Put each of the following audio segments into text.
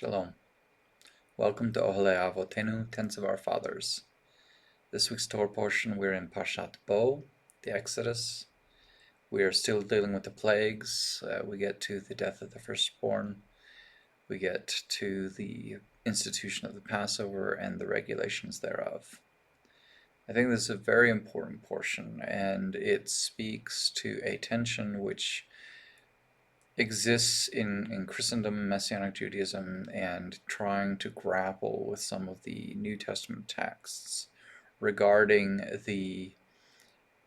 Shalom. Welcome to Ohale Avotenu, Tents of Our Fathers. This week's Torah portion, we're in Parshat Bo, the Exodus. We are still dealing with the plagues. We get to the death of the firstborn. We get to the institution of the Passover and the regulations thereof. I think this is a very important portion, and it speaks to a tension which exists in Christendom, Messianic Judaism, and trying to grapple with some of the New Testament texts regarding the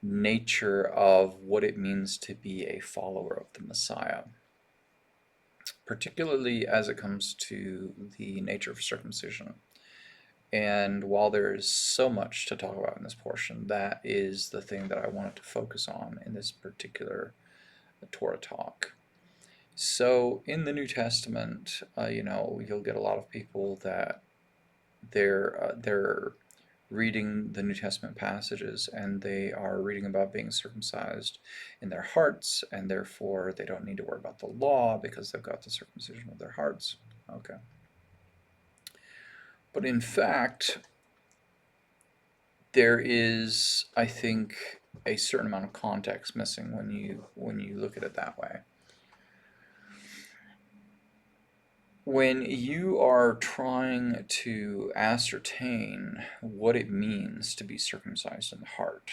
nature of what it means to be a follower of the Messiah, particularly as it comes to the nature of circumcision. And while there is so much to talk about in this portion, that is the thing that I wanted to focus on in this particular Torah talk. So in the New Testament, you'll get a lot of people that they're reading the New Testament passages and they are reading about being circumcised in their hearts, and therefore they don't need to worry about the law because they've got the circumcision of their hearts. Okay. But in fact, there is, I think, a certain amount of context missing when you look at it that way. When you are trying to ascertain what it means to be circumcised in the heart,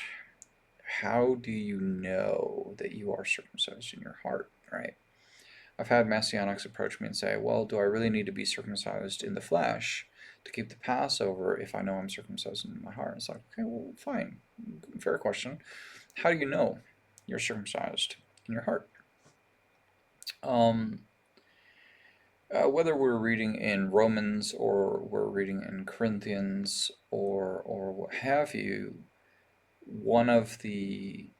how do you know that you are circumcised in your heart, right? I've had Messianics approach me and say, well, do I really need to be circumcised in the flesh to keep the Passover if I know I'm circumcised in my heart? It's like, okay, well, fine. Fair question. How do you know you're circumcised in your heart? Whether we're reading in Romans or we're reading in Corinthians or what have you, one of the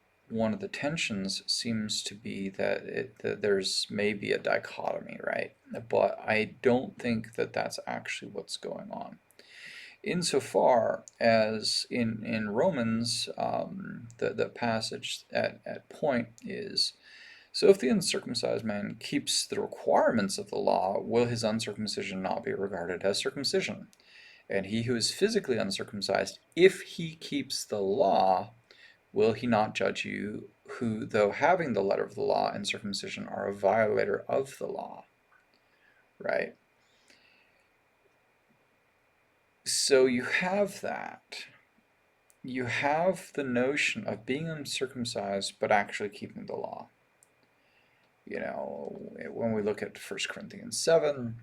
tensions seems to be that there's maybe a dichotomy, right? But I don't think that that's actually what's going on. Insofar as in Romans, the passage at point is, so if the uncircumcised man keeps the requirements of the law, will his uncircumcision not be regarded as circumcision? And he who is physically uncircumcised, if he keeps the law, will he not judge you, who, though having the letter of the law and circumcision, are a violator of the law? Right? So you have that. You have the notion of being uncircumcised but actually keeping the law. When we look at 1 Corinthians 7,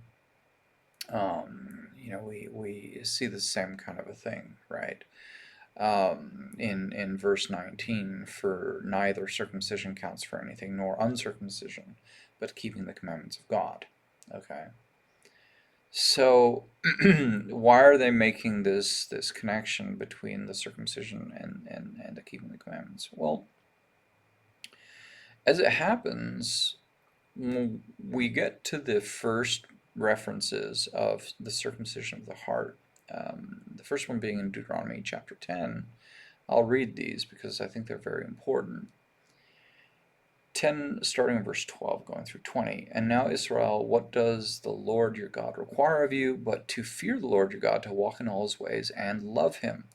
we see the same kind of a thing, right? In verse 19, for neither circumcision counts for anything nor uncircumcision, but keeping the commandments of God. Okay. So why are they making this connection between the circumcision and the keeping the commandments? Well, as it happens, when we get to the first references of the circumcision of the heart, the first one being in Deuteronomy chapter 10. I'll read these because I think they're very important. 10, starting in verse 12, going through 20. And now, Israel, what does the Lord your God require of you, but to fear the Lord your God, to walk in all his ways, and love him,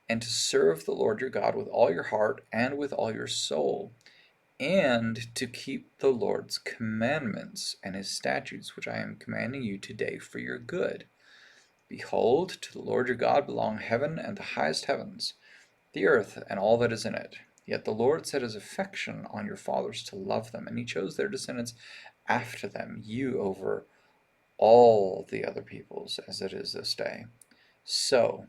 and to serve the Lord your God with all your heart and with all your soul, and to keep the Lord's commandments and his statutes, which I am commanding you today for your good. Behold, to the Lord your God belong heaven and the highest heavens, the earth and all that is in it. Yet the Lord set his affection on your fathers to love them, and he chose their descendants after them, you over all the other peoples, as it is this day. So,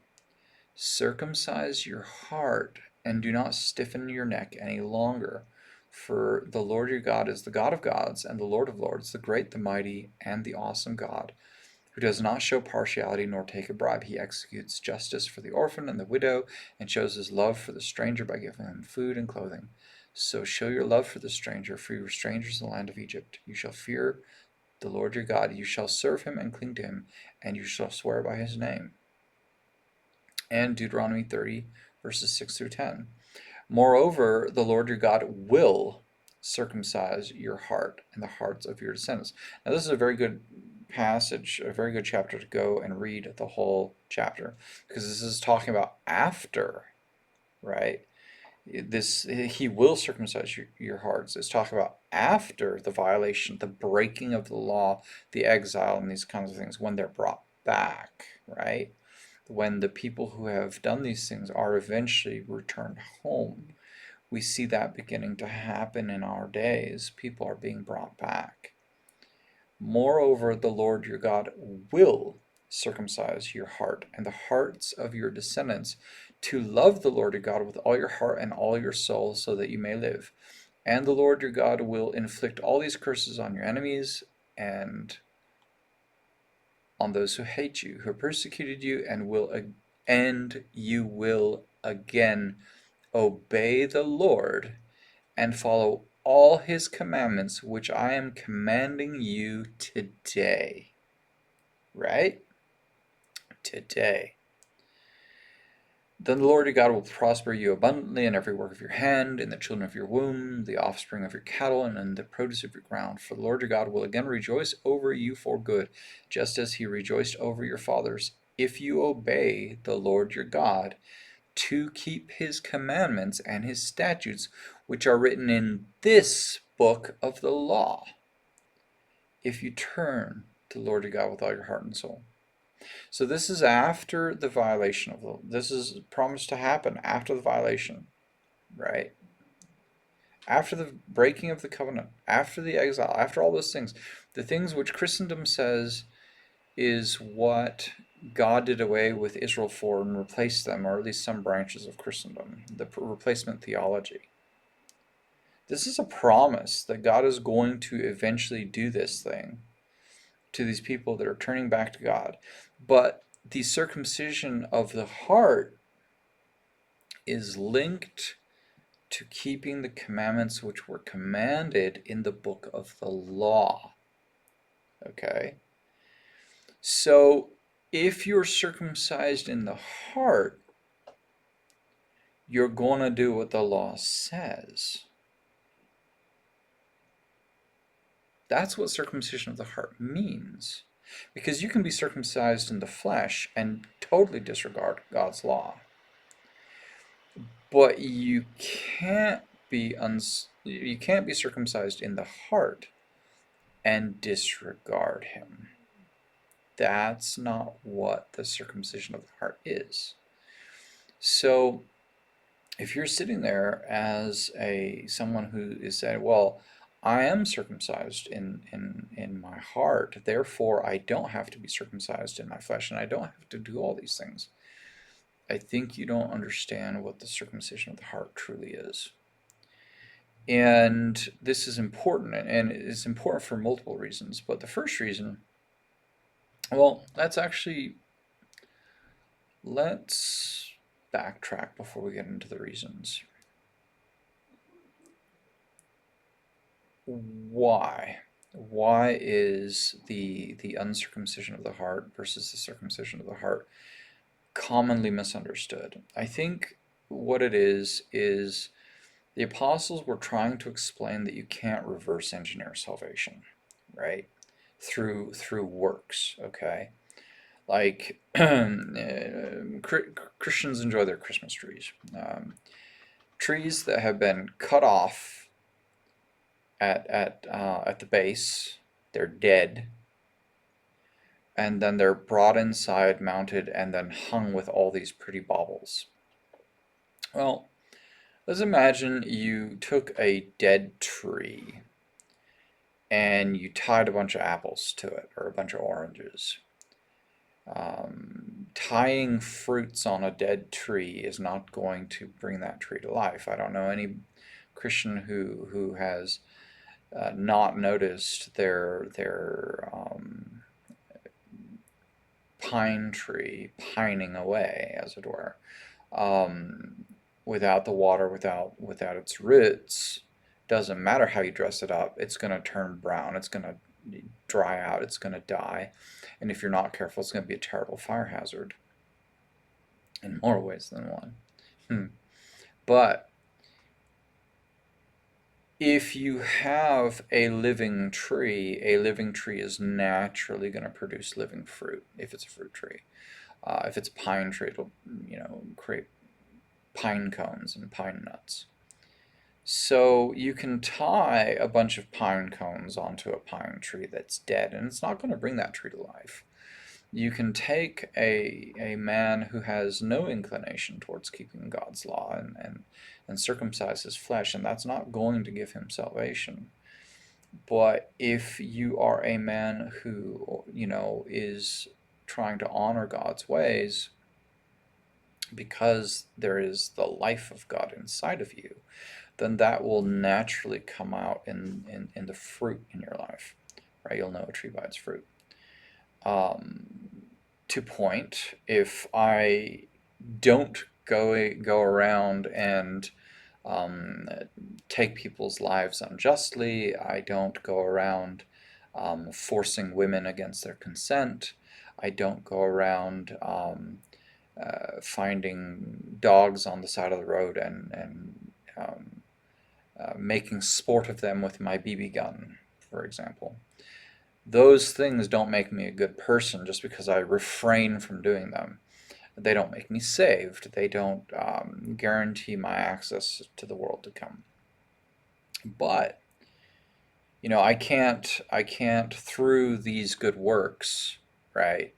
circumcise your heart, and do not stiffen your neck any longer. For the Lord your God is the God of gods, and the Lord of lords, the great, the mighty, and the awesome God, who does not show partiality nor take a bribe. He executes justice for the orphan and the widow, and shows his love for the stranger by giving him food and clothing. So show your love for the stranger, for you were strangers in the land of Egypt. You shall fear the Lord your God. You shall serve him and cling to him, and you shall swear by his name. And Deuteronomy 30, verses 6 through 10. Moreover, the Lord your God will circumcise your heart and the hearts of your descendants. Now, this is a very good passage, a very good chapter to go and read the whole chapter, because this is talking about after, right? This, he will circumcise your hearts. It's talking about after the violation, the breaking of the law, the exile, and these kinds of things, when they're brought back, right? When the people who have done these things are eventually returned home. We see that beginning to happen in our days. People are being brought back. Moreover, the Lord your God will circumcise your heart and the hearts of your descendants to love the Lord your God with all your heart and all your soul, so that you may live. And the Lord your God will inflict all these curses on your enemies and on those who hate you, who have persecuted you, and you will again obey the Lord and follow all his commandments, which I am commanding you today. Right? Today. Then the Lord your God will prosper you abundantly in every work of your hand, in the children of your womb, the offspring of your cattle, and in the produce of your ground. For the Lord your God will again rejoice over you for good, just as he rejoiced over your fathers, if you obey the Lord your God to keep his commandments and his statutes, which are written in this book of the law, if you turn to the Lord your God with all your heart and soul. So this is after the violation of the law. This is promised to happen after the violation, right? After the breaking of the covenant, after the exile, after all those things, the things which Christendom says is what God did away with Israel for and replaced them, or at least some branches of Christendom, the replacement theology. This is a promise that God is going to eventually do this thing to these people that are turning back to God. But the circumcision of the heart is linked to keeping the commandments which were commanded in the book of the law. Okay? So, if you're circumcised in the heart, you're going to do what the law says. That's what circumcision of the heart means. Because you can be circumcised in the flesh and totally disregard God's law. But you can't be circumcised in the heart and disregard him. That's not what the circumcision of the heart is. So if you're sitting there as someone who is saying, well, I am circumcised in my heart, therefore I don't have to be circumcised in my flesh, and I don't have to do all these things, I think you don't understand what the circumcision of the heart truly is. And this is important, and it's important for multiple reasons. But the first reason, well, let's backtrack before we get into the reasons. Why? Why is the uncircumcision of the heart versus the circumcision of the heart commonly misunderstood? I think what it is the apostles were trying to explain that you can't reverse engineer salvation, right? Through works, okay? Like Christians enjoy their Christmas trees. Trees that have been cut off at the base, they're dead, and then they're brought inside, mounted, and then hung with all these pretty baubles. Well, let's imagine you took a dead tree and you tied a bunch of apples to it, or a bunch of oranges. Tying fruits on a dead tree is not going to bring that tree to life. I don't know any Christian who has not noticed their pine tree pining away, as it were. Without the water, without its roots, doesn't matter how you dress it up, it's going to turn brown, it's going to dry out, it's going to die, and if you're not careful, it's going to be a terrible fire hazard in more ways than one. But If you have a living tree is naturally going to produce living fruit if it's a fruit tree. If it's a pine tree, it'll create pine cones and pine nuts. So you can tie a bunch of pine cones onto a pine tree that's dead, and it's not going to bring that tree to life. You can take a man who has no inclination towards keeping God's law and circumcise his flesh, and that's not going to give him salvation. But if you are a man who, is trying to honor God's ways because there is the life of God inside of you, then that will naturally come out in the fruit in your life, right? You'll know a tree by its fruit. To point, if I don't go around and take people's lives unjustly, I don't go around forcing women against their consent, I don't go around finding dogs on the side of the road and making sport of them with my BB gun, for example. Those things don't make me a good person just because I refrain from doing them. They don't make me saved. They don't guarantee my access to the world to come. But I can't through these good works, right,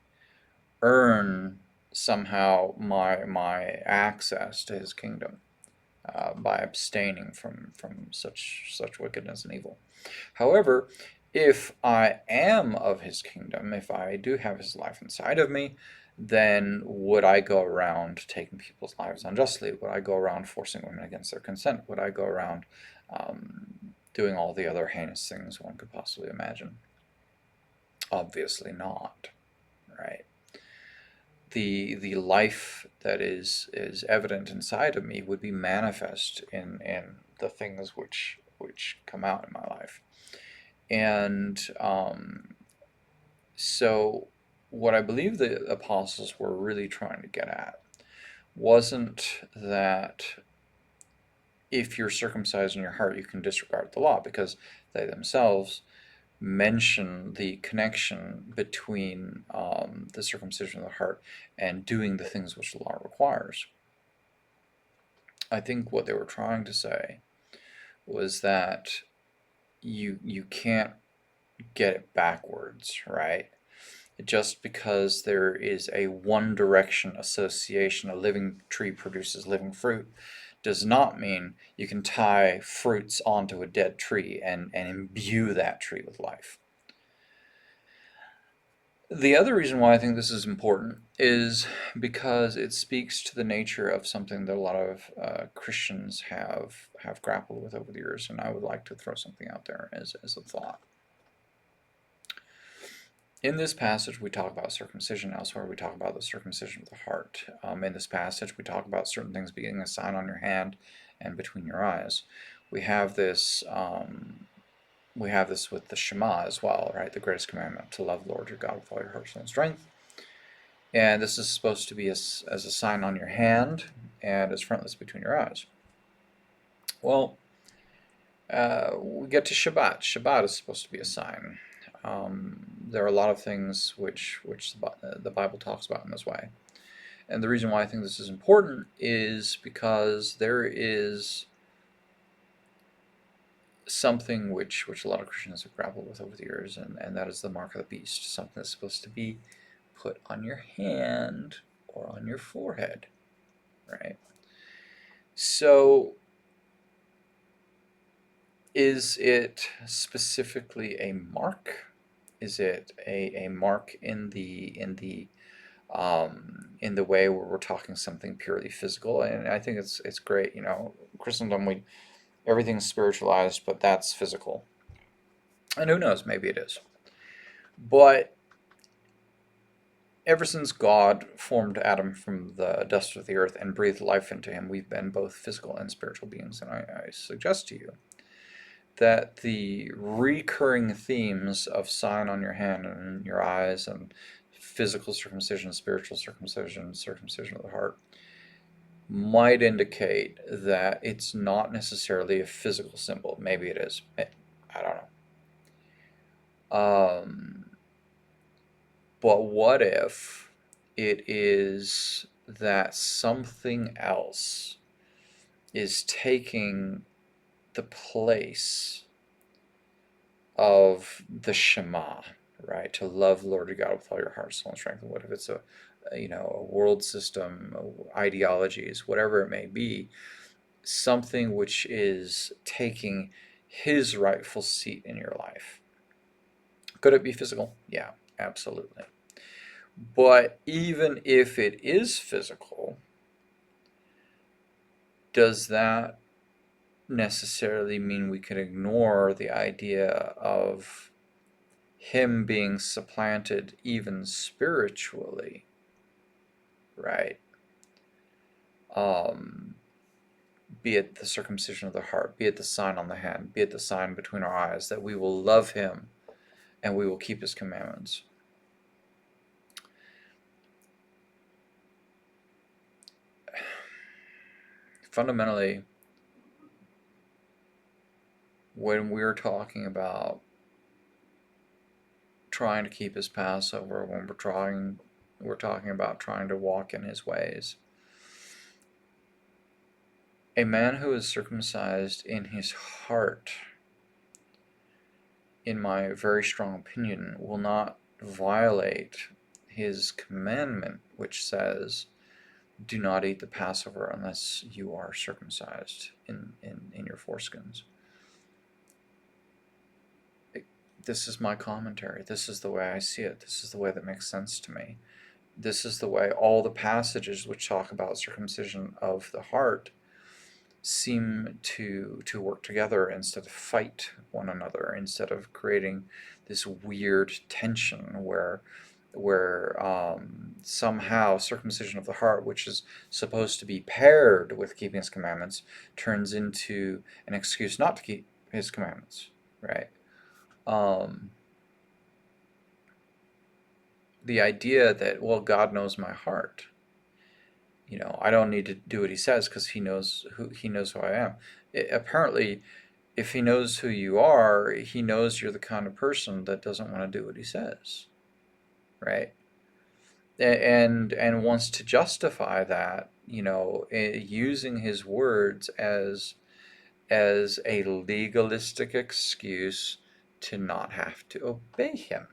earn somehow my access to His kingdom by abstaining from such wickedness and evil. However, if I am of His kingdom, if I do have His life inside of me, then would I go around taking people's lives unjustly? Would I go around forcing women against their consent? Would I go around doing all the other heinous things one could possibly imagine? Obviously not, right? The life that is evident inside of me would be manifest in the things which come out in my life. And so what I believe the apostles were really trying to get at wasn't that if you're circumcised in your heart, you can disregard the law, because they themselves mention the connection between the circumcision of the heart and doing the things which the law requires. I think what they were trying to say was that you can't get it backwards, right? Just because there is a one direction association, a living tree produces living fruit, does not mean you can tie fruits onto a dead tree and imbue that tree with life. The other reason why I think this is important is because it speaks to the nature of something that a lot of Christians have grappled with over the years, and I would like to throw something out there as a thought. In this passage, we talk about circumcision. Elsewhere, we talk about the circumcision of the heart. In this passage, we talk about certain things being a sign on your hand and between your eyes. We have this with the Shema as well, right? The greatest commandment, to love the Lord your God with all your heart, soul, and strength. And this is supposed to be as a sign on your hand and as frontlets between your eyes. Well, we get to Shabbat. Shabbat is supposed to be a sign. There are a lot of things which the Bible talks about in this way. And the reason why I think this is important is because there is something which a lot of Christians have grappled with over the years, and that is the mark of the beast, something that's supposed to be put on your hand or on your forehead, right? So is it specifically a mark? Is it a mark in the way where we're talking something purely physical? And I think it's great. Christendom, everything's spiritualized, but that's physical. And who knows, maybe it is. But ever since God formed Adam from the dust of the earth and breathed life into him, we've been both physical and spiritual beings. And I suggest to you that the recurring themes of sign on your hand and your eyes and physical circumcision, spiritual circumcision, circumcision of the heart, might indicate that it's not necessarily a physical symbol. Maybe it is. I don't know. But what if it is that something else is taking the place of the Shema, right? To love the Lord your God with all your heart, soul, and strength. And what if it's a world system, ideologies, whatever it may be, something which is taking his rightful seat in your life? Could it be physical? Yeah, absolutely. But even if it is physical, does that necessarily mean we can ignore the idea of him being supplanted even spiritually, right? Um, be it the circumcision of the heart, be it the sign on the hand, be it the sign between our eyes, that we will love him and we will keep his commandments. Fundamentally, when we're talking about trying to keep his Passover, when we're talking about trying to walk in his ways. A man who is circumcised in his heart, in my very strong opinion, will not violate his commandment, which says, do not eat the Passover unless you are circumcised in your foreskins. This is my commentary. This is the way I see it. This is the way that makes sense to me. This is the way all the passages which talk about circumcision of the heart seem to work together instead of fight one another, instead of creating this weird tension where somehow circumcision of the heart, which is supposed to be paired with keeping his commandments, turns into an excuse not to keep his commandments, right? The idea that, well, God knows my heart. I don't need to do what he says because he knows who I am. Apparently, if he knows who you are, he knows you're the kind of person that doesn't want to do what he says, right? And wants to justify that, using his words as a legalistic excuse to not have to obey him.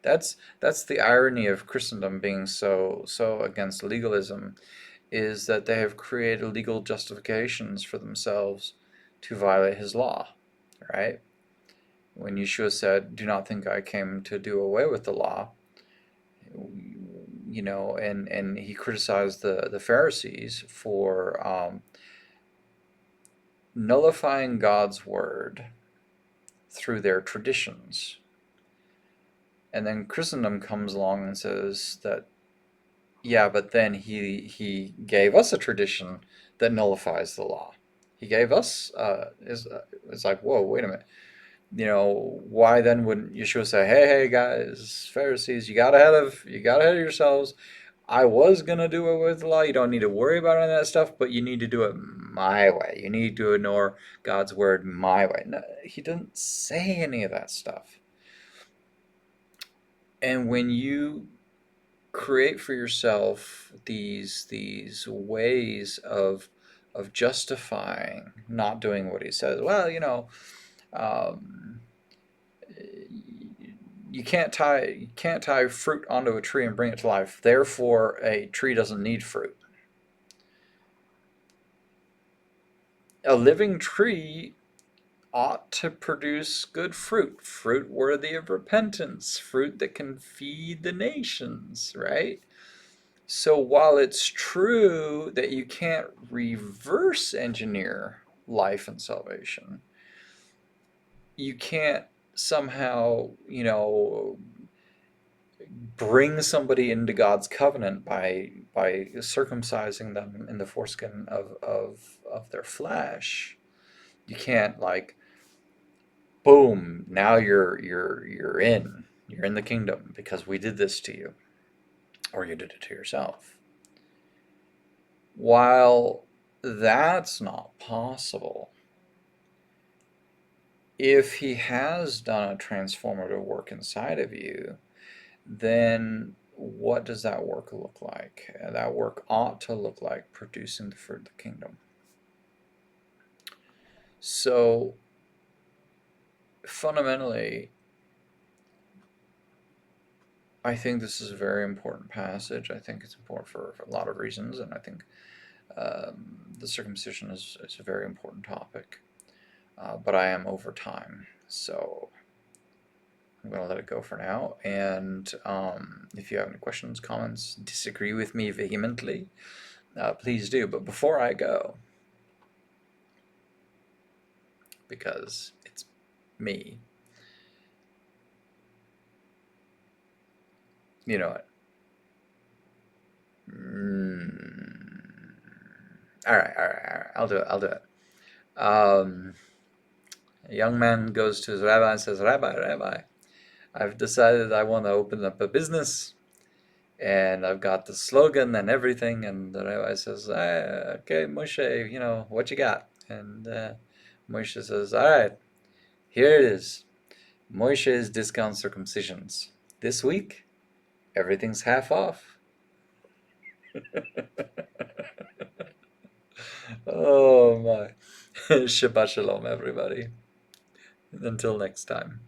That's the irony of Christendom being so against legalism, is that they have created legal justifications for themselves to violate his law, right? When Yeshua said, "Do not think I came to do away with the law," and he criticized the Pharisees for nullifying God's word through their traditions. And then Christendom comes along and says that, yeah, but then he gave us a tradition that nullifies the law. He gave us it's like, whoa, wait a minute. Why then wouldn't Yeshua say, hey guys, Pharisees, you got ahead of yourselves. I was gonna do it with the law. You don't need to worry about any of that stuff, but you need to do it my way. You need to ignore God's word my way. No, he didn't say any of that stuff. And when you create for yourself these ways of justifying not doing what he says, well, um, you can't tie fruit onto a tree and bring it to life. Therefore, a tree doesn't need fruit. A living tree ought to produce good fruit worthy of repentance, fruit that can feed the nations, right? So while it's true that you can't reverse engineer life and salvation, you can't somehow, bring somebody into God's covenant by circumcising them in the foreskin of their flesh. You can't, like, boom, now you're in the kingdom because we did this to you, or you did it to yourself. While that's not possible, if he has done a transformative work inside of you, then what does that work look like? That work ought to look like producing the fruit of the kingdom. So fundamentally, I think this is a very important passage. I think it's important for a lot of reasons, and I think the circumcision is a very important topic. But I am over time, so I'm going to let it go for now. And if you have any questions, comments, disagree with me vehemently, please do. But before I go, because it's me, you know what? All right, all right, all right. I'll do it. I'll do it. A young man goes to his rabbi and says, "Rabbi, Rabbi, I've decided I want to open up a business, and I've got the slogan and everything." And the rabbi says, "Okay, Moshe, what you got?" And Moshe says, "All right, here it is. Moshe's discount circumcisions. This week, everything's half off." Oh my. Shabbat shalom, everybody. Until next time.